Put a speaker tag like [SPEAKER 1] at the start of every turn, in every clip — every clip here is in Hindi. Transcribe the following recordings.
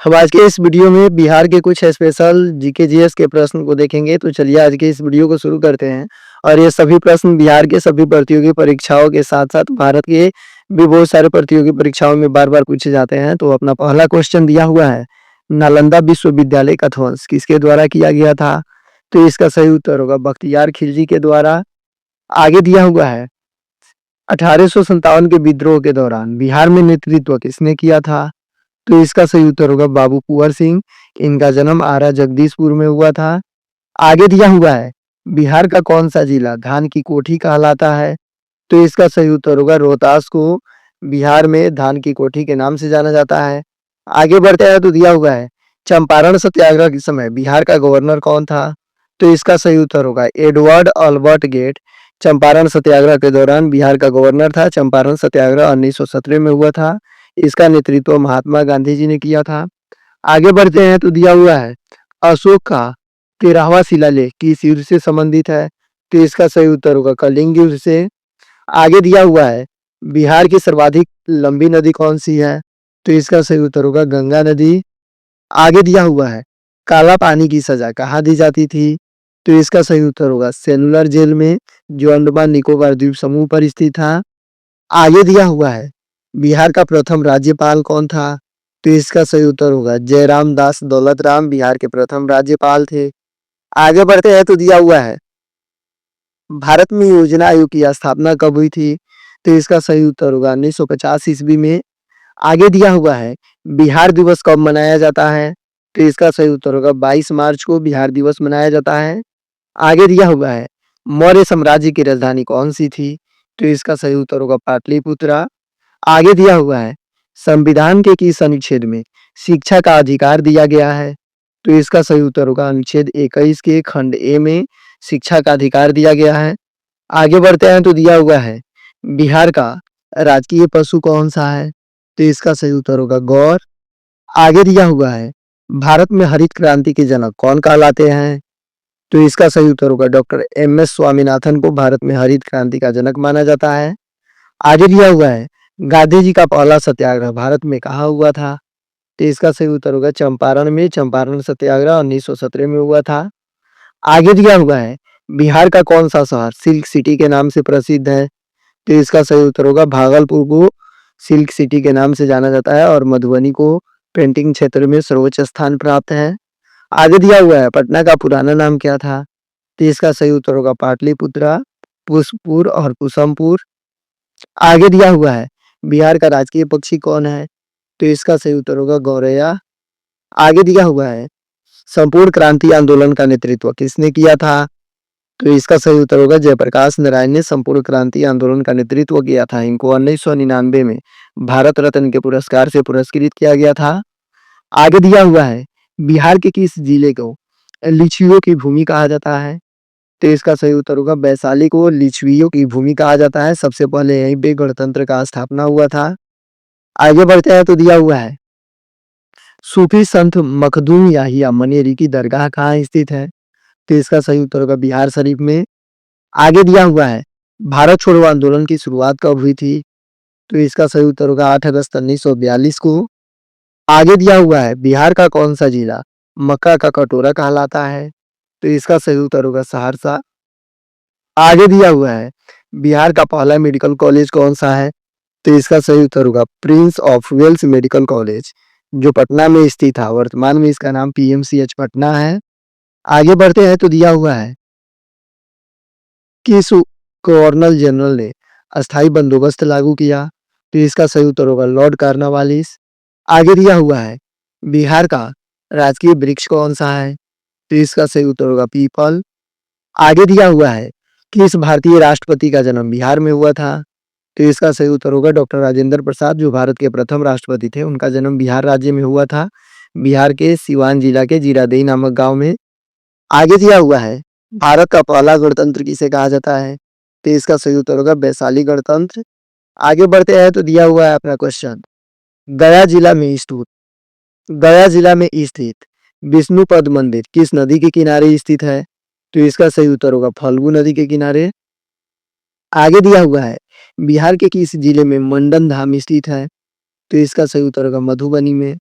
[SPEAKER 1] हम आज के इस वीडियो में बिहार के कुछ स्पेशल जीके जीएस के प्रश्न को देखेंगे। तो चलिए आज के इस वीडियो को शुरू करते हैं। और ये सभी प्रश्न बिहार के सभी प्रतियोगी परीक्षाओं के साथ-साथ भारत के भी बहुत सारे प्रतियोगी परीक्षाओं में बार-बार पूछे जाते हैं। तो अपना पहला क्वेश्चन दिया हुआ है, नालंदा विश्वविद्यालय का ध्वंस किसके द्वारा किया गया था? तो इसका सही उत्तर होगा बख्तियार खिलजी के द्वारा। आगे दिया हुआ है, 1857 के विद्रोह के दौरान बिहार में नेतृत्व किसने किया था? तो इसका सही उत्तर होगा बाबू कुंवर सिंह। इनका जन्म आरा जगदीशपुर में हुआ था। आगे दिया हुआ है, बिहार का कौन सा जिला धान की कोठी कहलाता है? तो इसका सही उत्तर होगा रोहतास को बिहार में धान की कोठी के नाम से जाना जाता है। आगे बढ़ते हैं तो दिया हुआ है, चंपारण सत्याग्रह के समय बिहार का गवर्नर कौन था? तो इसका सही उत्तर होगा एडवर्ड अल्बर्ट गेट। चंपारण सत्याग्रह के दौरान बिहार का गवर्नर था। चंपारण सत्याग्रह 1917 में हुआ था। इसका नेतृत्व महात्मा गांधी जी ने किया था। आगे बढ़ते हैं तो दिया हुआ है, अशोक का 13वां शिलालेख किस युद्ध से संबंधित है? तो इसका सही उत्तर होगा कलिंग युद्ध से। आगे दिया हुआ है, बिहार की सर्वाधिक लंबी नदी कौन सी है? तो इसका सही उत्तर होगा गंगा नदी। आगे दिया हुआ है, काला पानी की सजा कहाँ दी जाती थी? तो इसका सही उत्तर होगा सेलुलर जेल में, जो अंडमान निकोबार द्वीप समूह पर स्थित था। आगे दिया हुआ है, बिहार का प्रथम राज्यपाल कौन था? तो इसका सही उत्तर होगा जयराम दास दौलत राम बिहार के प्रथम राज्यपाल थे। आगे बढ़ते हैं तो दिया हुआ है, भारत में योजना आयोग की स्थापना कब हुई थी? तो इसका सही उत्तर होगा 1950 ईस्वी में। आगे दिया हुआ है, बिहार दिवस कब मनाया जाता है? तो इसका सही उत्तर होगा 22 मार्च को बिहार दिवस मनाया जाता है। आगे दिया हुआ है, मौर्य साम्राज्य की राजधानी कौन सी थी? तो इसका सही उत्तर होगा पाटलिपुत्रा। आगे दिया हुआ है, संविधान के किस अनुच्छेद में शिक्षा का अधिकार दिया गया है? तो इसका सही उत्तर होगा अनुच्छेद 21 के खंड ए में शिक्षा का अधिकार दिया गया है। आगे बढ़ते हैं तो दिया हुआ है, बिहार का राजकीय पशु कौन सा है? तो इसका सही उत्तर होगा गौर। आगे दिया हुआ है, भारत में हरित क्रांति के जनक कौन कहलाते हैं? तो इसका सही उत्तर होगा डॉक्टर एम.एस. स्वामीनाथन को भारत में हरित क्रांति का जनक माना जाता है। आगे दिया हुआ है, गांधी जी का पहला सत्याग्रह भारत में कहाँ हुआ था? तो इसका सही उत्तर होगा चंपारण में। चंपारण सत्याग्रह 1917 में हुआ था। आगे दिया हुआ है, बिहार का कौन सा शहर सिल्क सिटी के नाम से प्रसिद्ध है? तो इसका सही उत्तर होगा भागलपुर को सिल्क सिटी के नाम से जाना जाता है। और मधुबनी को पेंटिंग क्षेत्र में सर्वोच्च स्थान प्राप्त है। आगे दिया हुआ है, पटना का पुराना नाम क्या था? तो इसका सही उत्तर होगा पाटलिपुत्रा, पुष्पपुर और कुसुमपुर। आगे दिया हुआ है, बिहार का राजकीय पक्षी कौन है? तो इसका सही उत्तर होगा गौरैया। आगे दिया हुआ है, संपूर्ण क्रांति आंदोलन का नेतृत्व किसने किया था? तो इसका सही उत्तर होगा जयप्रकाश नारायण ने संपूर्ण क्रांति आंदोलन का नेतृत्व किया था। इनको 1999 में भारत रत्न के पुरस्कार से पुरस्कृत किया गया था। आगे दिया हुआ है, बिहार के किस जिले को लिच्छवियों की भूमि कहा जाता है? तो इसका सही उत्तर होगा वैशाली को लिच्छवियों की भूमि कहा जाता है। सबसे पहले यहीं पे गणतंत्र का स्थापना हुआ था। आगे बढ़ते हैं तो दिया हुआ है, सूफी संत मखदूम याहिया मनेरी की दरगाह कहाँ स्थित है? तो इसका सही उत्तर होगा बिहार शरीफ में। आगे दिया हुआ है, भारत छोड़ो आंदोलन की शुरुआत कब हुई थी? तो इसका सही उत्तर होगा 8 अगस्त 1942 को। आगे दिया हुआ है, बिहार का कौन सा जिला मक्का का कटोरा कहलाता है? तो इसका सही उत्तर होगा सहरसा। आगे दिया हुआ है, बिहार का पहला मेडिकल कॉलेज कौन सा है? तो इसका सही उत्तर होगा Prince of Wales medical college, जो पटना में स्थित था। वर्तमान में इसका नाम पीएमसीएच पटना है। आगे बढ़ते हैं तो दिया हुआ है, किस गवर्नर जनरल ने अस्थायी बंदोबस्त लागू किया? तो इसका सही उत्तर होगा लॉर्ड कार्नवालिस। आगे दिया हुआ है, बिहार का राजकीय वृक्ष कौन सा है? तो इसका सही उत्तर होगा पीपल। आगे दिया हुआ है, किस भारतीय राष्ट्रपति का जन्म बिहार में हुआ था? तो इसका सही उत्तर होगा डॉक्टर राजेंद्र प्रसाद, जो भारत के प्रथम राष्ट्रपति थे। उनका जन्म बिहार राज्य में हुआ था, बिहार के सिवान जिला के जीरादेई नामक गांव में। आगे दिया हुआ है, भारत का पहला गणतंत्र किसे कहा जाता है? तो इसका सही उत्तर होगा वैशाली गणतंत्र। आगे बढ़ते हैं तो दिया हुआ है अपना क्वेश्चन, गया जिला में स्थित गया जिला में स्थित विष्णुपद मंदिर किस नदी के किनारे स्थित है? तो इसका सही उत्तर होगा फल्गु नदी के किनारे। आगे दिया हुआ है, बिहार के किस जिले में मंडन धाम स्थित है? तो इसका सही उत्तर होगा मधुबनी में।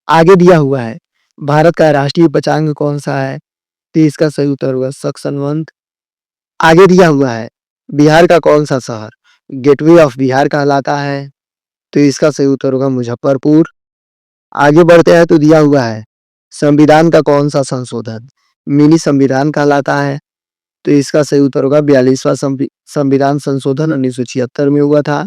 [SPEAKER 1] आगे दिया हुआ है भारत का राष्ट्रीय पचांग कौन सा है? तो इसका सही उत्तर होगा सक्सनवंत। आगे दिया हुआ है बिहार का कौन सा शहर गेटवे ऑफ बिहार कहलाता है? तो इसका सही उत्तर होगा मुजफ्फरपुर। आगे बढ़ते हैं तो दिया हुआ है संविधान का कौन सा संशोधन मिनी संविधान कहलाता है? तो इसका सही उत्तर होगा 42वां संविधान संशोधन 1976 में हुआ था।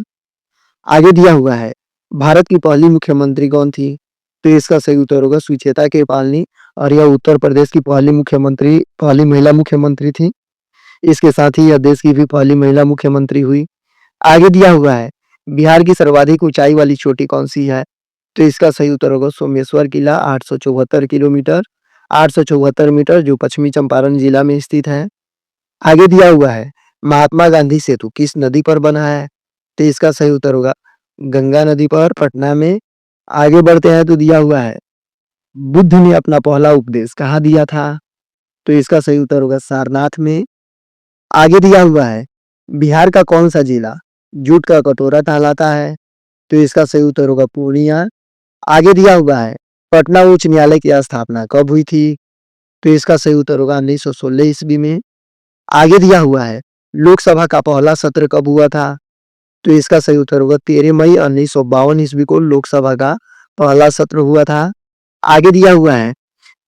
[SPEAKER 1] आगे दिया हुआ है भारत की पहली मुख्यमंत्री कौन थी? तो इसका सही उत्तर होगा सुचेता कृपालनी और यह उत्तर प्रदेश की पहली महिला मुख्यमंत्री थी। इसके साथ ही यह देश की भी पहली महिला मुख्यमंत्री हुई। आगे दिया हुआ है बिहार की सर्वाधिक ऊंचाई वाली चोटी कौन सी है? तो इसका सही उत्तर होगा सोमेश्वर किला 874 किलोमीटर 874 मीटर जो पश्चिमी चंपारण जिला में स्थित है। आगे दिया हुआ है महात्मा गांधी सेतु किस नदी पर बना है? तो इसका सही उत्तर होगा गंगा नदी पर पटना में। आगे बढ़ते हैं तो दिया हुआ है बुद्ध ने अपना पहला उपदेश कहाँ दिया था? तो इसका सही उत्तर होगा सारनाथ में। आगे दिया हुआ है बिहार का कौन सा जिला जूट का कटोरा कहलाता है? तो इसका सही उत्तर होगा पूर्णिया। आगे दिया हुआ है पटना उच्च न्यायालय की स्थापना कब हुई थी? तो इसका सही उत्तर होगा 1916 ईस्वी में। आगे दिया हुआ है लोकसभा का पहला सत्र कब हुआ था? तो इसका सही उत्तर होगा 13 मई 1952 ईस्वी को लोकसभा का पहला सत्र हुआ था। आगे दिया हुआ है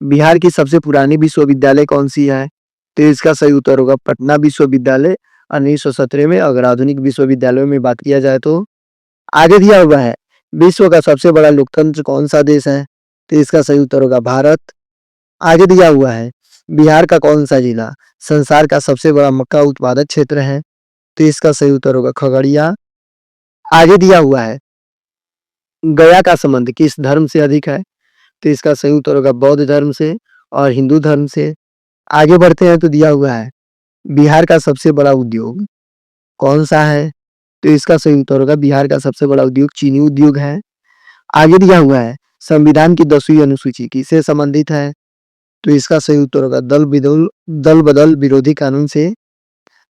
[SPEAKER 1] बिहार की सबसे पुरानी विश्वविद्यालय कौन सी है? तो इसका सही उत्तर होगा पटना विश्वविद्यालय 1917 में। अगर आधुनिक विश्वविद्यालयों में बात किया जाए तो आगे दिया हुआ है विश्व का सबसे बड़ा लोकतंत्र कौन सा देश है? तो इसका सही उत्तर होगा भारत। आगे दिया हुआ है बिहार का कौन सा जिला संसार का सबसे बड़ा मक्का उत्पादक क्षेत्र है? तो इसका सही उत्तर होगा खगड़िया। आगे दिया हुआ है गया का संबंध किस धर्म से अधिक है? तो इसका सही उत्तर होगा बौद्ध धर्म से और हिंदू धर्म से। आगे बढ़ते हैं तो दिया हुआ है बिहार का सबसे बड़ा उद्योग कौन सा है? तो इसका सही उत्तर होगा बिहार का सबसे बड़ा उद्योग चीनी उद्योग है। आगे दिया हुआ है संविधान की 10वीं अनुसूची किससे संबंधित है? तो इसका सही उत्तर होगा दल बदल विरोधी कानून से।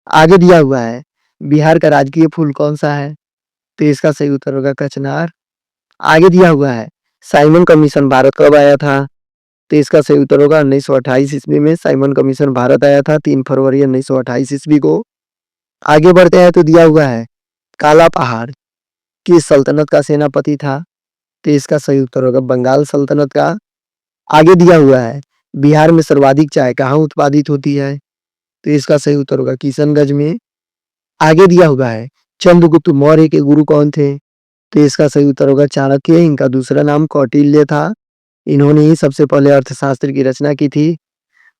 [SPEAKER 1] आगे दिया हुआ है बिहार का राजकीय फूल कौन सा है? तो इसका सही उत्तर होगा कचनार। आगे दिया हुआ है साइमन कमीशन भारत कब आया था? तो इसका सही उत्तर होगा 1928 ईस्वी में साइमन कमीशन भारत आया था 3 फरवरी 1928 ईस्वी को। आगे बढ़ते हैं तो दिया हुआ है काला पहाड़ किस सल्तनत का सेनापति था? तो इसका सही उत्तर होगा बंगाल सल्तनत का। आगे दिया हुआ है बिहार में सर्वाधिक चाय कहाँ उत्पादित होती है? तो इसका सही उत्तर होगा किशनगंज में। आगे दिया हुआ है चंद्रगुप्त मौर्य के गुरु कौन थे? तो इसका सही उत्तर होगा चाणक्य। इनका दूसरा नाम कौटिल्य था। इन्होंने ही सबसे पहले अर्थशास्त्र की रचना की थी।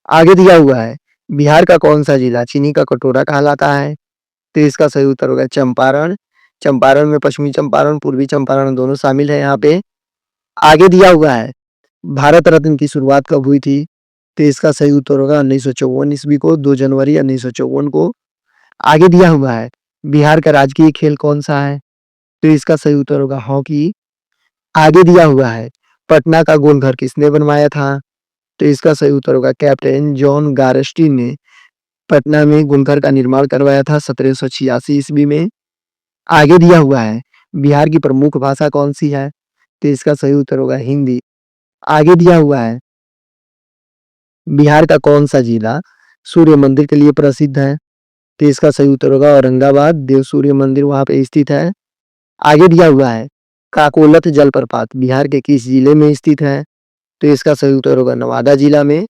[SPEAKER 1] आगे दिया हुआ है बिहार का कौन सा जिला चीनी का कटोरा कहलाता है? तो इसका सही उत्तर होगा चंपारण। चंपारण में पश्चिमी चंपारण पूर्वी चंपारण दोनों शामिल है यहाँ पे। आगे दिया हुआ है भारत रत्न की शुरुआत कब हुई थी? तो इसका सही उत्तर होगा 1954 ईस्वी को 2 जनवरी 1954 को। आगे दिया हुआ है बिहार का राजकीय खेल कौन सा है? तो इसका सही उत्तर होगा हॉकी। आगे दिया हुआ है पटना का गोलघर किसने बनवाया था? तो इसका सही उत्तर होगा कैप्टन जॉन गारस्टी ने पटना में गोलघर का निर्माण करवाया था 1786 ईस्वी में। आगे दिया हुआ है बिहार की प्रमुख भाषा कौन सी है? तो इसका सही उत्तर होगा हिंदी। आगे दिया हुआ है बिहार का कौन सा जिला सूर्य मंदिर के लिए प्रसिद्ध है? तो इसका सही उत्तर होगा औरंगाबाद। देव सूर्य मंदिर वहां पे स्थित है। आगे दिया हुआ है काकोलत जलप्रपात बिहार के किस जिले में स्थित है? तो इसका सही उत्तर होगा नवादा जिला में।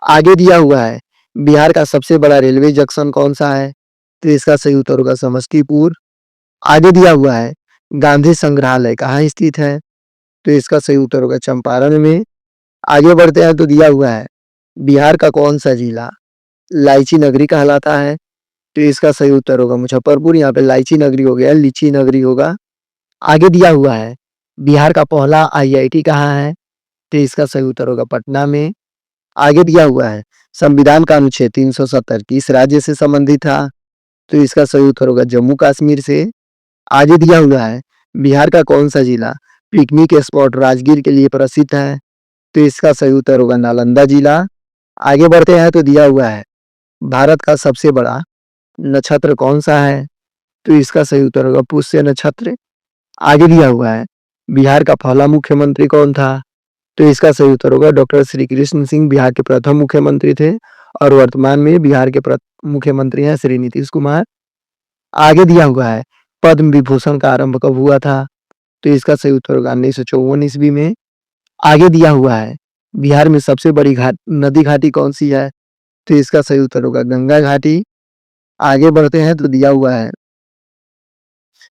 [SPEAKER 1] आगे दिया हुआ है बिहार का सबसे बड़ा रेलवे जंक्शन कौन सा है? तो इसका सही उत्तर होगा समस्तीपुर। आगे दिया हुआ है गांधी संग्रहालय कहाँ स्थित है? तो इसका सही उत्तर होगा चंपारण में। आगे बढ़ते हैं तो दिया हुआ है बिहार का कौन सा जिला लाइची नगरी कहलाता है? तो इसका सही उत्तर होगा मुजफ्फरपुर। यहाँ पे लाइची नगरी हो गया लीची नगरी होगा। आगे दिया हुआ है बिहार का पहला आईआईटी कहाँ है? तो इसका सही उत्तर होगा पटना में। आगे दिया हुआ है संविधान का अनुच्छेद 370 किस राज्य से संबंधित था? तो इसका सही उत्तर होगा जम्मू कश्मीर से। आगे दिया हुआ है बिहार का कौन सा जिला पिकनिक स्पॉट राजगीर के लिए प्रसिद्ध है? तो इसका सही उत्तर होगा नालंदा जिला। आगे बढ़ते हैं तो दिया हुआ है भारत का सबसे बड़ा नक्षत्र कौन सा है? तो इसका सही उत्तर होगा पुष्य नक्षत्र। आगे दिया हुआ है बिहार का पहला मुख्यमंत्री कौन था? तो इसका सही उत्तर होगा डॉक्टर श्री कृष्ण सिंह बिहार के प्रथम मुख्यमंत्री थे और वर्तमान में बिहार के मुख्यमंत्री हैं श्री नीतीश कुमार। आगे दिया हुआ है पद्म विभूषण का आरंभ कब हुआ था? तो इसका सही उत्तर होगा 1954 ईस्वी में। आगे दिया हुआ है बिहार में सबसे बड़ी नदी घाटी कौन सी है? तो इसका सही उत्तर होगा गंगा घाटी। आगे बढ़ते हैं तो दिया हुआ है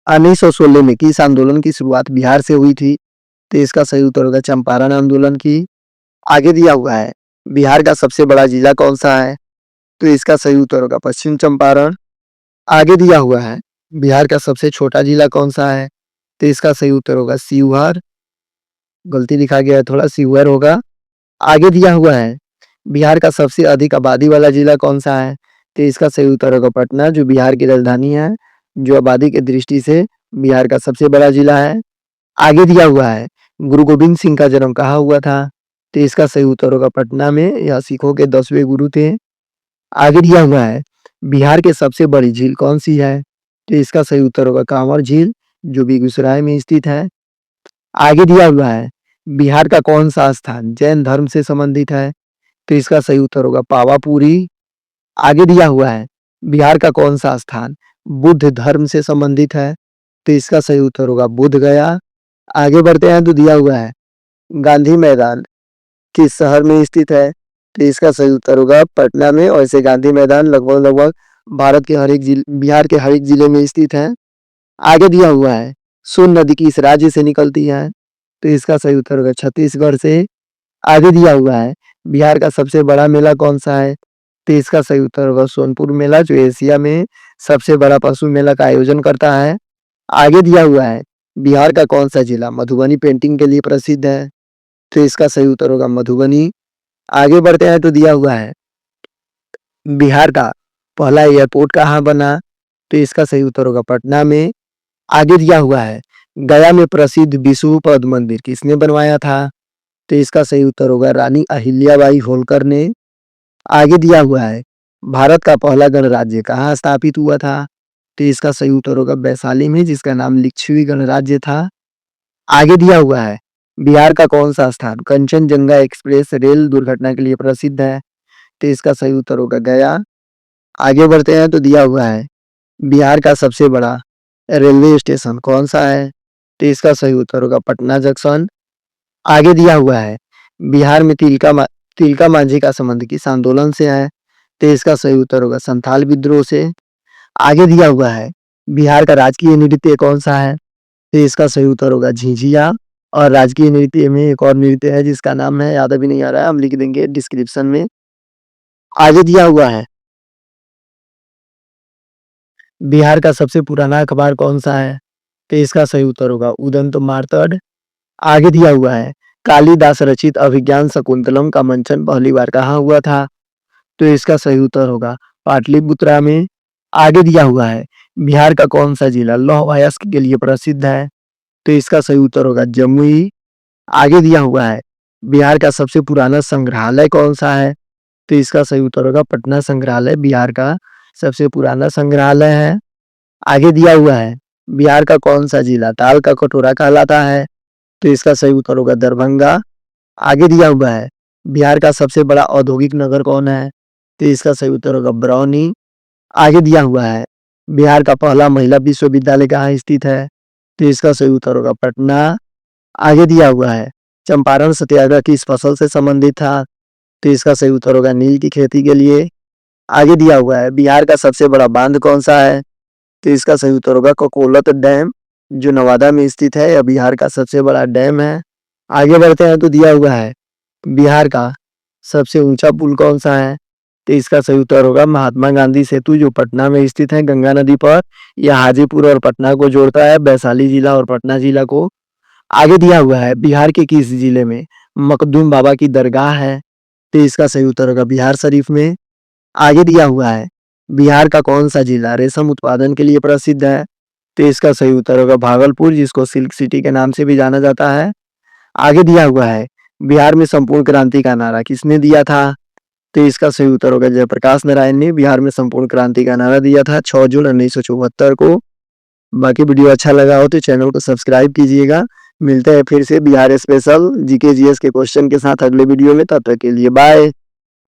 [SPEAKER 1] 1916 में किस आंदोलन की शुरुआत बिहार से हुई थी? तो इसका सही उत्तर होगा चंपारण आंदोलन की। आगे दिया हुआ है बिहार का सबसे बड़ा जिला कौन सा है? तो इसका सही उत्तर होगा पश्चिम चंपारण। आगे दिया हुआ है बिहार का सबसे छोटा जिला कौन सा है? तो इसका सही उत्तर होगा शिवहर। गलती लिखा गया है थोड़ा, शिवहर होगा। आगे दिया हुआ है बिहार का सबसे अधिक आबादी वाला जिला कौन सा है? तो इसका सही उत्तर होगा पटना, जो बिहार की राजधानी है, जो आबादी की दृष्टि से बिहार का सबसे बड़ा जिला है। आगे दिया हुआ है गुरु गोविंद सिंह का जन्म कहाँ हुआ था? तो इसका सही उत्तर होगा पटना में, यह सिखों के 10वें गुरु थे। आगे दिया हुआ है बिहार के सबसे बड़ी झील कौन सी है? तो इसका सही उत्तर होगा कांवर झील, जो बेगूसराय में स्थित है। आगे दिया हुआ है बिहार का कौन सा स्थान जैन धर्म से संबंधित है? तो इसका सही उत्तर होगा पावापुरी। आगे दिया हुआ है बिहार का कौन सा स्थान बुद्ध धर्म से संबंधित है? तो इसका सही उत्तर होगा बुद्ध गया। आगे बढ़ते हैं तो दिया हुआ है गांधी मैदान किस शहर में स्थित है? तो इसका सही उत्तर होगा पटना में। और ऐसे गांधी मैदान लगभग लगभग भारत के हर एक जिले, बिहार के हर एक जिले में स्थित है। आगे दिया हुआ है सोन नदी किस राज्य से निकलती है? तो इसका सही उत्तर होगा छत्तीसगढ़ से। आगे दिया हुआ है बिहार का सबसे बड़ा मेला कौन सा है? तो इसका सही उत्तर होगा सोनपुर मेला, जो एशिया में सबसे बड़ा पशु मेला का आयोजन करता है। आगे दिया हुआ है बिहार का कौन सा जिला मधुबनी पेंटिंग के लिए प्रसिद्ध है? तो इसका सही उत्तर होगा मधुबनी। आगे बढ़ते हैं तो दिया हुआ है बिहार का पहला एयरपोर्ट कहाँ बना? तो इसका सही उत्तर होगा पटना में। आगे दिया हुआ है गया में प्रसिद्ध विष्णुपद मंदिर किसने बनवाया था? तो इसका सही उत्तर होगा रानी अहिल्याबाई होलकर ने। आगे दिया हुआ है भारत का पहला गणराज्य कहाँ स्थापित हुआ था? तो इसका सही उत्तर होगा वैशाली में, जिसका नाम लिच्छवी गणराज्य था। आगे दिया हुआ है बिहार का कौन सा स्थान कंचनजंगा एक्सप्रेस रेल दुर्घटना के लिए प्रसिद्ध है? तो इसका सही उत्तर होगा गया। आगे बढ़ते हैं तो दिया हुआ है बिहार का सबसे बड़ा रेलवे स्टेशन कौन सा है? तो इसका सही उत्तर होगा पटना जंक्शन। आगे दिया हुआ है बिहार में तिलका मांझी का संबंध किस आंदोलन से है? तो इसका सही उत्तर होगा संथाल विद्रोह से। आगे दिया हुआ है बिहार का राजकीय नृत्य कौन सा है? तो इसका सही उत्तर होगा झिझिया। और राजकीय नृत्य में एक और नृत्य है जिसका नाम है, याद अभी नहीं आ रहा है, हम लिख देंगे डिस्क्रिप्शन में। आगे दिया हुआ है बिहार का सबसे पुराना अखबार कौन सा है? तो इसका सही उत्तर होगा उदंत मार्तंड। आगे दिया हुआ है कालिदास रचित अभिज्ञान शकुंतलम का मंचन पहली बार कहाँ हुआ था? तो इसका सही उत्तर होगा पाटलिपुत्रा में। आगे दिया हुआ है बिहार का कौन सा जिला लौह अयस्क के लिए प्रसिद्ध है? तो इसका सही उत्तर होगा जमुई। आगे दिया हुआ है बिहार का सबसे पुराना संग्रहालय कौन सा है? तो इसका सही उत्तर होगा पटना संग्रहालय बिहार का सबसे पुराना संग्रहालय है। आगे दिया हुआ है बिहार का कौन सा जिला ताल का कटोरा कहलाता है? तो इसका सही उत्तर होगा दरभंगा। आगे दिया हुआ है बिहार का सबसे बड़ा औद्योगिक नगर कौन है? तो इसका सही उत्तर होगा बरौनी। आगे दिया हुआ है बिहार का पहला महिला विश्वविद्यालय कहाँ स्थित है? तो इसका सही उत्तर होगा पटना। आगे दिया हुआ है चंपारण सत्याग्रह किस फसल से संबंधित था? तो इसका सही उत्तर होगा नील की खेती के लिए। आगे दिया हुआ है बिहार का सबसे बड़ा बांध कौन सा है? तो इसका सही उत्तर होगा ककोलत डैम, जो नवादा में स्थित है। यह बिहार का सबसे बड़ा डैम है। आगे बढ़ते हैं तो दिया हुआ है बिहार का सबसे ऊंचा पुल कौन सा है? तो इसका सही उत्तर होगा महात्मा गांधी सेतु, जो पटना में स्थित है गंगा नदी पर। यह हाजीपुर और पटना को जोड़ता है, वैशाली जिला और पटना जिला को। आगे दिया हुआ है बिहार के किस जिले में मखदूम बाबा की दरगाह है? तो इसका सही उत्तर होगा बिहार शरीफ में। आगे दिया हुआ है बिहार का कौन सा जिला रेशम उत्पादन के लिए प्रसिद्ध है? तो इसका सही उत्तर होगा भागलपुर, जिसको सिल्क सिटी के नाम से भी जाना जाता है। आगे दिया हुआ है बिहार में संपूर्ण क्रांति का नारा किसने दिया था? तो इसका सही उत्तर होगा जयप्रकाश नारायण ने बिहार में संपूर्ण क्रांति का नारा दिया था 6 जून 1974 को। बाकी वीडियो अच्छा लगा हो तो चैनल को सब्सक्राइब कीजिएगा। मिलते हैं फिर से बिहार स्पेशल जीके जीएस के क्वेश्चन के साथ अगले वीडियो में, तब तक के लिए बाय।